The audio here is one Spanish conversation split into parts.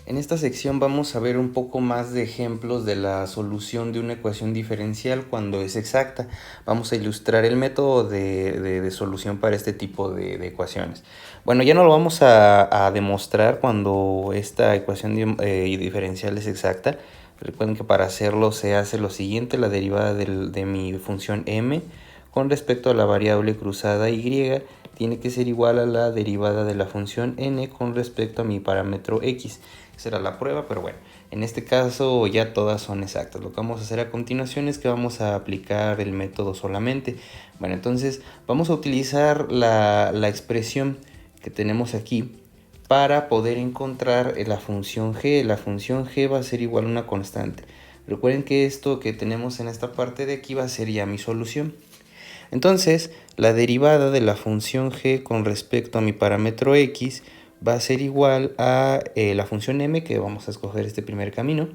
En esta sección vamos a ver un poco más de ejemplos de la solución de una ecuación diferencial cuando es exacta. Vamos a ilustrar el método de solución para este tipo de ecuaciones. Bueno, ya no lo vamos a demostrar cuando esta ecuación diferencial es exacta. Recuerden que para hacerlo se hace lo siguiente: la derivada de mi función m con respecto a la variable cruzada y tiene que ser igual a la derivada de la función n con respecto a mi parámetro x. Esa era la prueba, pero bueno, en este caso ya todas son exactas. Lo que vamos a hacer a continuación es que vamos a aplicar el método solamente. Bueno, entonces vamos a utilizar la expresión que tenemos aquí para poder encontrar la función g. La función g va a ser igual a una constante. Recuerden que esto que tenemos en esta parte de aquí va a ser ya mi solución. Entonces, la derivada de la función g con respecto a mi parámetro x va a ser igual a la función m, que vamos a escoger este primer camino.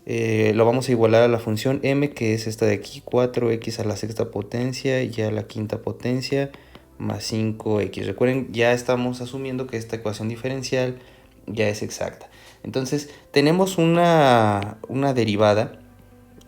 Lo vamos a igualar a la función m, que es esta de aquí, 4x a la sexta potencia y a la quinta potencia más 5x. Recuerden, ya estamos asumiendo que esta ecuación diferencial ya es exacta. Entonces, tenemos una derivada.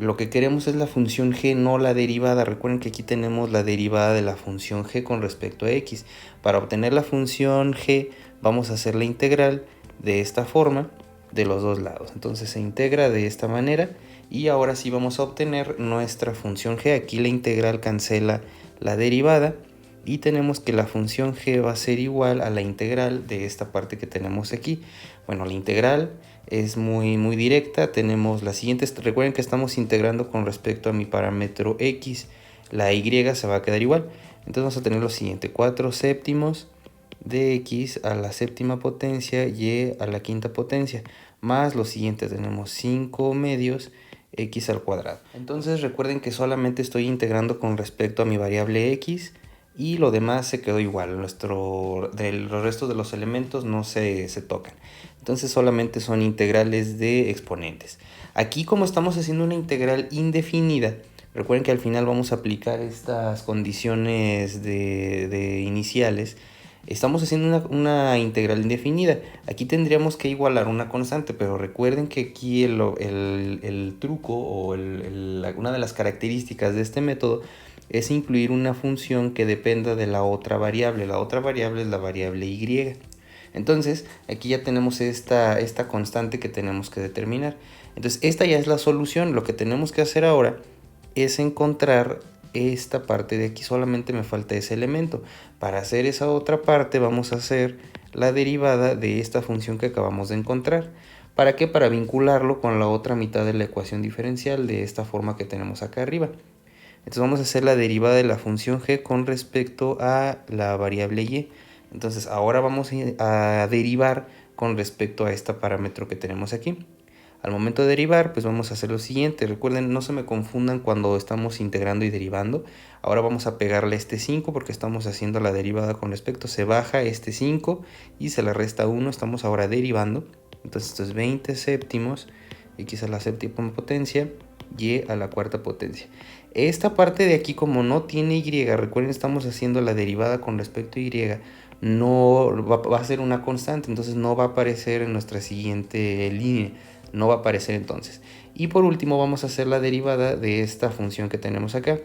Lo que queremos es la función g, no la derivada. Recuerden que aquí tenemos la derivada de la función g con respecto a x. Para obtener la función g vamos a hacer la integral de esta forma de los dos lados. Entonces se integra de esta manera y ahora sí vamos a obtener nuestra función g. Aquí la integral cancela la derivada y tenemos que la función g va a ser igual a la integral de esta parte que tenemos aquí. Bueno, la integral es muy directa. Tenemos las siguientes. Recuerden que estamos integrando con respecto a mi parámetro x. La y se va a quedar igual. Entonces vamos a tener lo siguiente: 4 séptimos de x a la séptima potencia y a la quinta potencia, más lo siguiente, tenemos 5 medios x al cuadrado. Entonces recuerden que solamente estoy integrando con respecto a mi variable x y lo demás se quedó igual. Los restos de los elementos no se tocan. Entonces solamente son integrales de exponentes. Aquí, como estamos haciendo una integral indefinida, recuerden que al final vamos a aplicar estas condiciones de iniciales. Estamos haciendo una integral indefinida. Aquí tendríamos que igualar una constante, pero recuerden que aquí el truco o una de las características de este método es incluir una función que dependa de la otra variable. La otra variable es la variable y. Entonces, aquí ya tenemos esta constante que tenemos que determinar. Entonces, esta ya es la solución. Lo que tenemos que hacer ahora es encontrar esta parte de aquí. Solamente me falta ese elemento. Para hacer esa otra parte vamos a hacer la derivada de esta función que acabamos de encontrar. ¿Para qué? Para vincularlo con la otra mitad de la ecuación diferencial de esta forma que tenemos acá arriba. Entonces vamos a hacer la derivada de la función g con respecto a la variable y. Entonces ahora vamos a derivar con respecto a este parámetro que tenemos aquí. Al momento de derivar, pues vamos a hacer lo siguiente. Recuerden, no se me confundan cuando estamos integrando y derivando. Ahora vamos a pegarle este 5 porque estamos haciendo la derivada con respecto. Se baja este 5 y se le resta 1. Estamos ahora derivando. Entonces esto es 20 séptimos, x a la séptima potencia y a la cuarta potencia. Esta parte de aquí, como no tiene y, recuerden, estamos haciendo la derivada con respecto a y, no va a ser una constante, entonces no va a aparecer en nuestra siguiente línea. No va a aparecer entonces. Y por último vamos a hacer la derivada de esta función que tenemos acá,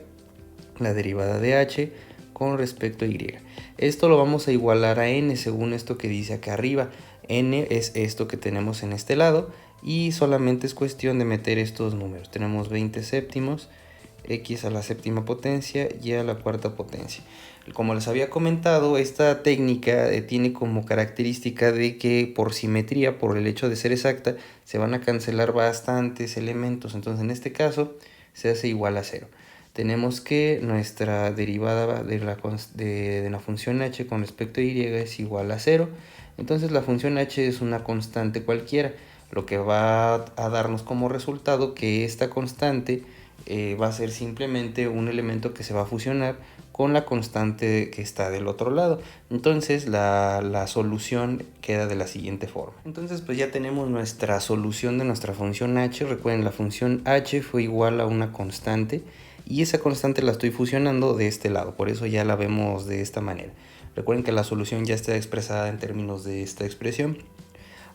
la derivada de h con respecto a y. Esto lo vamos a igualar a n según esto que dice acá arriba. N es esto que tenemos en este lado y solamente es cuestión de meter estos números. Tenemos 20 séptimos, x a la séptima potencia y a la cuarta potencia. Como les había comentado, esta técnica tiene como característica de que por simetría, por el hecho de ser exacta, se van a cancelar bastantes elementos. Entonces en este caso se hace igual a 0. Tenemos que nuestra derivada de la función h con respecto a y es igual a 0. Entonces la función h es una constante cualquiera, lo que va a darnos como resultado que esta constante va a ser simplemente un elemento que se va a fusionar con la constante que está del otro lado. Entonces la solución queda de la siguiente forma. Entonces pues ya tenemos nuestra solución de nuestra función h. Recuerden, la función h fue igual a una constante y esa constante la estoy fusionando de este lado, por eso ya la vemos de esta manera. Recuerden que la solución ya está expresada en términos de esta expresión.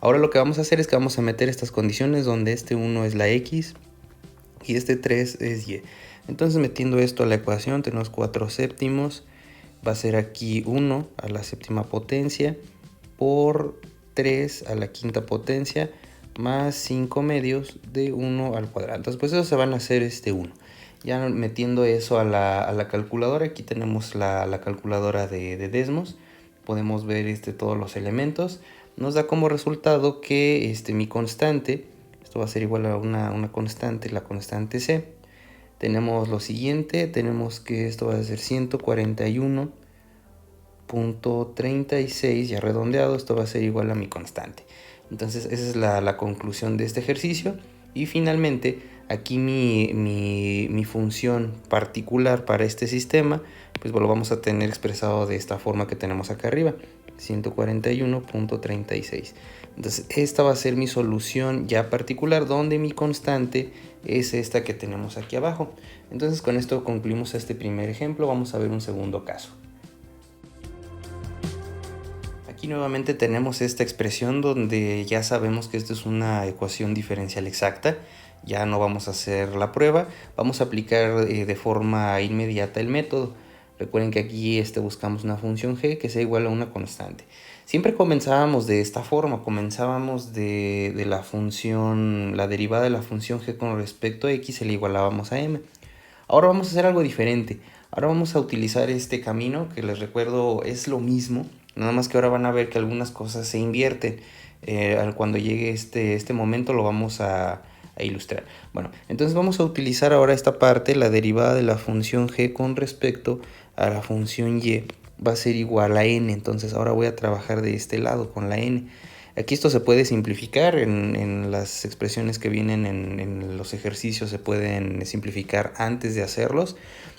Ahora lo que vamos a hacer es que vamos a meter estas condiciones donde este 1 es la x y este 3 es y. Entonces metiendo esto a la ecuación tenemos 4 séptimos, va a ser aquí 1 a la séptima potencia por 3 a la quinta potencia más 5 medios de 1 al cuadrado. Entonces pues eso se van a hacer 1. Ya metiendo eso a la calculadora, aquí tenemos la calculadora de Desmos, podemos ver todos los elementos, nos da como resultado que mi constante, esto va a ser igual a una constante, la constante C. Tenemos lo siguiente, tenemos que esto va a ser 141.36, ya redondeado, esto va a ser igual a mi constante. Entonces esa es la conclusión de este ejercicio. Y finalmente aquí mi función particular para este sistema, pues lo vamos a tener expresado de esta forma que tenemos acá arriba, 141.36. Entonces esta va a ser mi solución ya particular, donde mi constante es esta que tenemos aquí abajo. Entonces con esto concluimos este primer ejemplo. Vamos a ver un segundo caso. Aquí nuevamente tenemos esta expresión donde ya sabemos que esto es una ecuación diferencial exacta. Ya no vamos a hacer la prueba, vamos a aplicar de forma inmediata el método. Recuerden que aquí buscamos una función g que sea igual a una constante. Siempre comenzábamos de esta forma, comenzábamos de la función, la derivada de la función g con respecto a x se le igualábamos a m. Ahora vamos a hacer algo diferente. Ahora vamos a utilizar este camino que les recuerdo es lo mismo, nada más que ahora van a ver que algunas cosas se invierten. Cuando llegue este momento lo vamos a ilustrar. Bueno, entonces vamos a utilizar ahora esta parte, la derivada de la función g con respecto a la función y va a ser igual a n. Entonces ahora voy a trabajar de este lado con la n. Aquí esto se puede simplificar en las expresiones que vienen en los ejercicios, se pueden simplificar antes de hacerlos.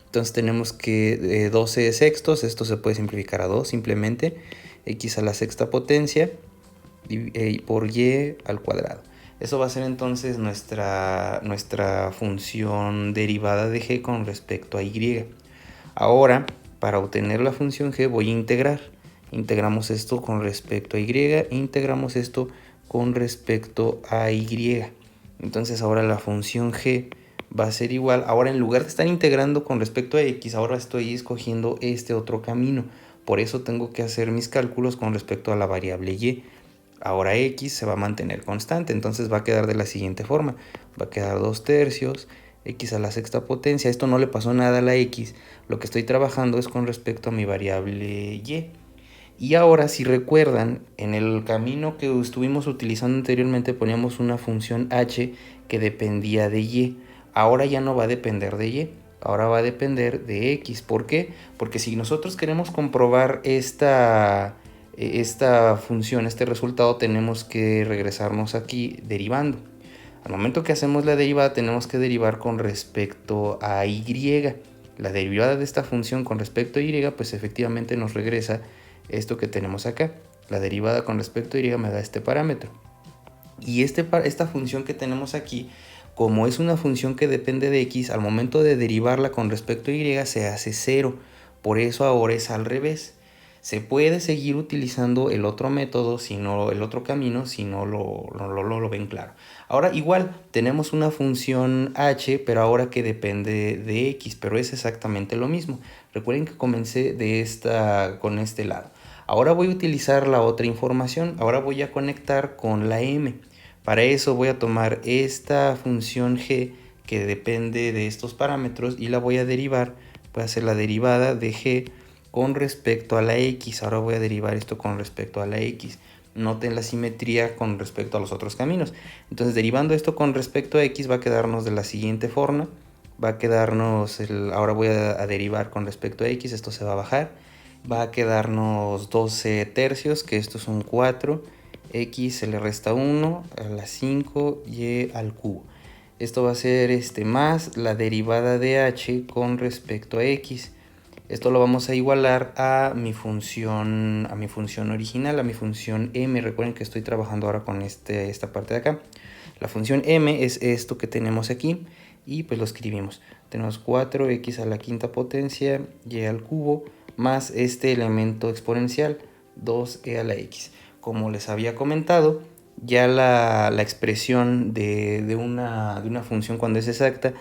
Entonces tenemos que 12 sextos, esto se puede simplificar a 2 simplemente, x a la sexta potencia por y al cuadrado. Eso va a ser entonces nuestra función derivada de g con respecto a y. Ahora, para obtener la función g voy a integrar. Integramos esto con respecto a y, integramos esto con respecto a y. Entonces ahora la función g va a ser igual. Ahora en lugar de estar integrando con respecto a x, ahora estoy escogiendo este otro camino. Por eso tengo que hacer mis cálculos con respecto a la variable y. Ahora x se va a mantener constante, entonces va a quedar de la siguiente forma. Va a quedar 2 tercios, x a la sexta potencia. Esto no le pasó nada a la x. Lo que estoy trabajando es con respecto a mi variable y. Y ahora, si recuerdan, en el camino que estuvimos utilizando anteriormente poníamos una función h que dependía de y. Ahora ya no va a depender de y, ahora va a depender de x. ¿Por qué? Porque si nosotros queremos comprobar esta función, este resultado, tenemos que regresarnos aquí derivando. Al momento que hacemos la derivada tenemos que derivar con respecto a y. La derivada de esta función con respecto a y, pues efectivamente nos regresa esto que tenemos acá. La derivada con respecto a y me da este parámetro. Y esta función que tenemos aquí, como es una función que depende de x, al momento de derivarla con respecto a y se hace 0. Por eso ahora es al revés. Se puede seguir utilizando el otro método, el otro camino, si no lo ven claro. Ahora igual tenemos una función h, pero ahora que depende de x, pero es exactamente lo mismo. Recuerden que comencé con este lado. Ahora voy a utilizar la otra información, ahora voy a conectar con la m. Para eso voy a tomar esta función g que depende de estos parámetros y la voy a derivar. Voy a hacer la derivada de g con respecto a la x. Ahora voy a derivar esto con respecto a la x. Noten la simetría con respecto a los otros caminos. Entonces derivando esto con respecto a x va a quedarnos de la siguiente forma. Va a quedarnos, ahora voy a derivar con respecto a x, esto se va a bajar. Va a quedarnos 12 tercios, que estos son 4. X se le resta 1 a la 5 y al cubo. Esto va a ser más la derivada de h con respecto a x. Esto lo vamos a igualar a mi función original, a mi función m. Recuerden que estoy trabajando ahora con esta parte de acá. La función m es esto que tenemos aquí y pues lo escribimos. Tenemos 4x a la quinta potencia y al cubo más este elemento exponencial 2e a la x. Como les había comentado, Ya la expresión de una función cuando es exacta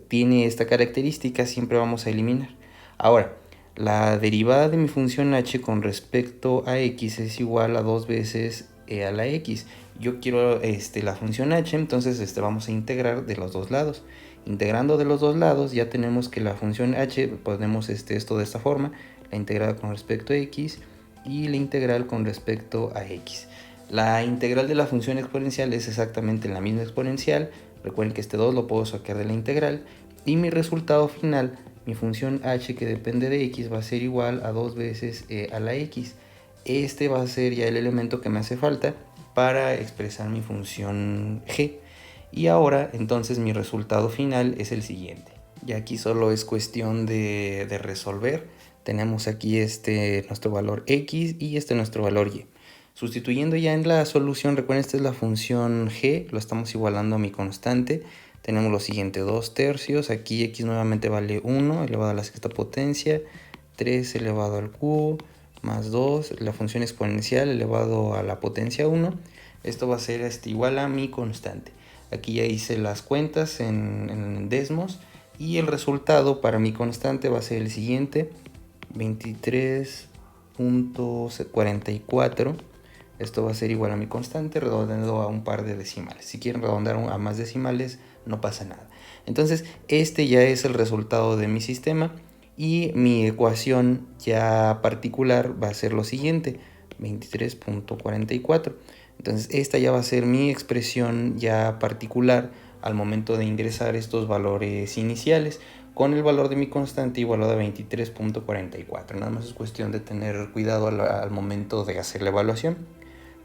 tiene esta característica, siempre vamos a eliminar. Ahora, la derivada de mi función h con respecto a x es igual a 2 veces e a la x. Yo quiero la función h, entonces vamos a integrar de los dos lados. Integrando de los dos lados ya tenemos que la función h, ponemos esto de esta forma, la integral con respecto a x y la integral con respecto a x. La integral de la función exponencial es exactamente la misma exponencial. Recuerden que este 2 lo puedo sacar de la integral. Y mi resultado final, mi función h que depende de x, va a ser igual a 2 veces e a la x. Este va a ser ya el elemento que me hace falta para expresar mi función g. Y ahora, entonces, mi resultado final es el siguiente. Y aquí solo es cuestión de resolver. Tenemos aquí nuestro valor x y nuestro valor y. Sustituyendo ya en la solución, recuerden, esta es la función g, lo estamos igualando a mi constante. Tenemos lo siguiente, 2 tercios, aquí x nuevamente vale 1 elevado a la sexta potencia, 3 elevado al cubo, más 2, la función exponencial elevado a la potencia 1. Esto va a ser igual a mi constante. Aquí ya hice las cuentas en desmos y el resultado para mi constante va a ser el siguiente, 23.44. Esto va a ser igual a mi constante redondeando a un par de decimales. Si quieren redondar a más decimales, no pasa nada. Entonces, ya es el resultado de mi sistema y mi ecuación ya particular va a ser lo siguiente, 23.44. Entonces, esta ya va a ser mi expresión ya particular al momento de ingresar estos valores iniciales con el valor de mi constante igualado a 23.44. Nada más es cuestión de tener cuidado al momento de hacer la evaluación.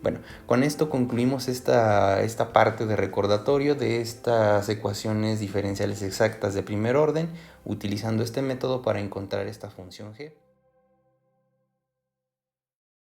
Bueno, con esto concluimos esta parte de recordatorio de estas ecuaciones diferenciales exactas de primer orden, utilizando este método para encontrar esta función g.